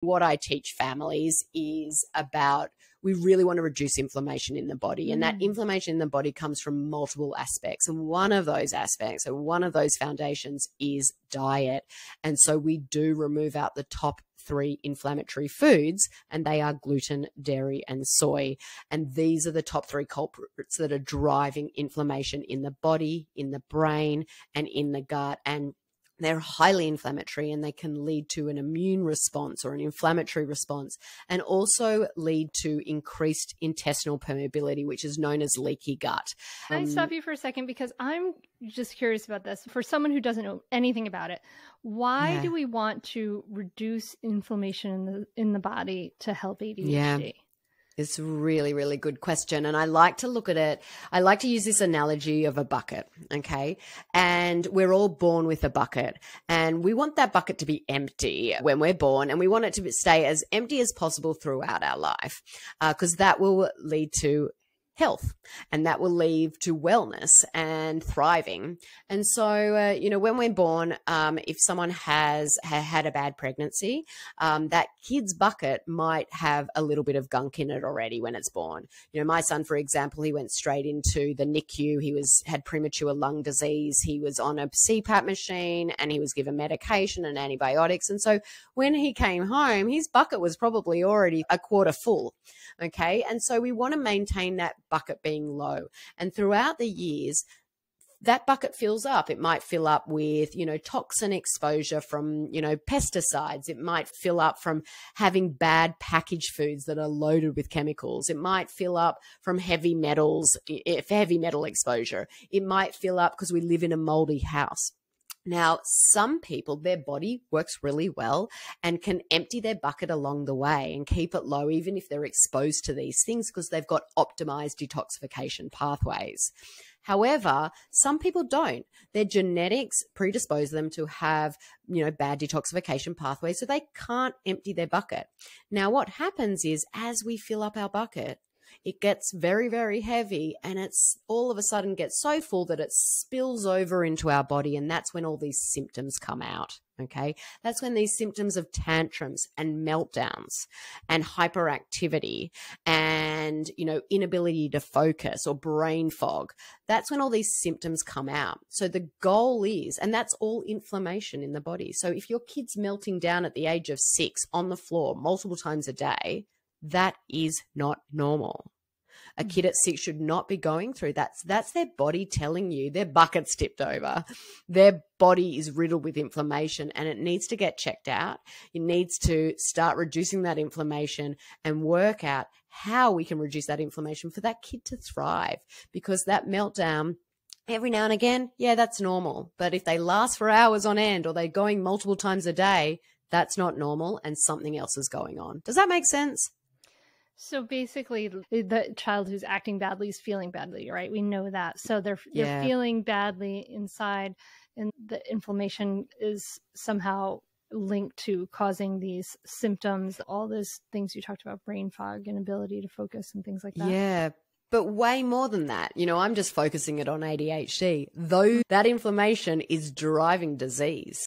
What I teach families is about, we really want to reduce inflammation in the body. And that inflammation in the body comes from multiple aspects. And one of those aspects, or one of those foundations, is diet. And so we do remove out the top 3 inflammatory foods, and they are gluten, dairy, and soy. And these are the top 3 culprits that are driving inflammation in the body, in the brain, and in the gut. And they're highly inflammatory, and they can lead to an immune response or an inflammatory response, and also lead to increased intestinal permeability, which is known as leaky gut. Can I stop you for a second? Because I'm just curious about this. For someone who doesn't know anything about it, why do we want to reduce inflammation in the body to help ADHD? Yeah. It's a really, really good question. And I like to look at it. I like to use this analogy of a bucket. Okay. And we're all born with a bucket, and we want that bucket to be empty when we're born, and we want it to stay as empty as possible throughout our life, because that will lead to health, and that will lead to wellness and thriving. And so, when we're born, if someone has had a bad pregnancy, that kid's bucket might have a little bit of gunk in it already when it's born. My son, for example, he went straight into the NICU. He had premature lung disease. He was on a CPAP machine, and he was given medication and antibiotics. And so when he came home, his bucket was probably already a quarter full. Okay. And so we want to maintain that bucket being low. And throughout the years, that bucket fills up. It might fill up with, toxin exposure from, pesticides. It might fill up from having bad packaged foods that are loaded with chemicals. It might fill up from heavy metals, heavy metal exposure. It might fill up because we live in a moldy house. Now, some people, their body works really well and can empty their bucket along the way and keep it low, even if they're exposed to these things, because they've got optimized detoxification pathways. However, some people don't. Their genetics predispose them to have, bad detoxification pathways, so they can't empty their bucket. Now, what happens is, as we fill up our bucket, it gets very, very heavy, and it's all of a sudden gets so full that it spills over into our body. And that's when all these symptoms come out. Okay. That's when these symptoms of tantrums and meltdowns and hyperactivity and, inability to focus or brain fog, that's when all these symptoms come out. So the goal is, and that's all inflammation in the body. So if your kid's melting down at the age of 6 on the floor multiple times a day, that is not normal. A kid at 6 should not be going through that. That's their body telling you their bucket's tipped over. Their body is riddled with inflammation, and it needs to get checked out. It needs to start reducing that inflammation and work out how we can reduce that inflammation for that kid to thrive, because that meltdown, every now and again, yeah, that's normal. But if they last for hours on end, or they're going multiple times a day, that's not normal, and something else is going on. Does that make sense? So basically, the child who's acting badly is feeling badly, right? We know that. So they're feeling badly inside, and the inflammation is somehow linked to causing these symptoms, all those things you talked about, brain fog, inability to focus, and things like that. Yeah. But way more than that. I'm just focusing it on ADHD, though that inflammation is driving disease.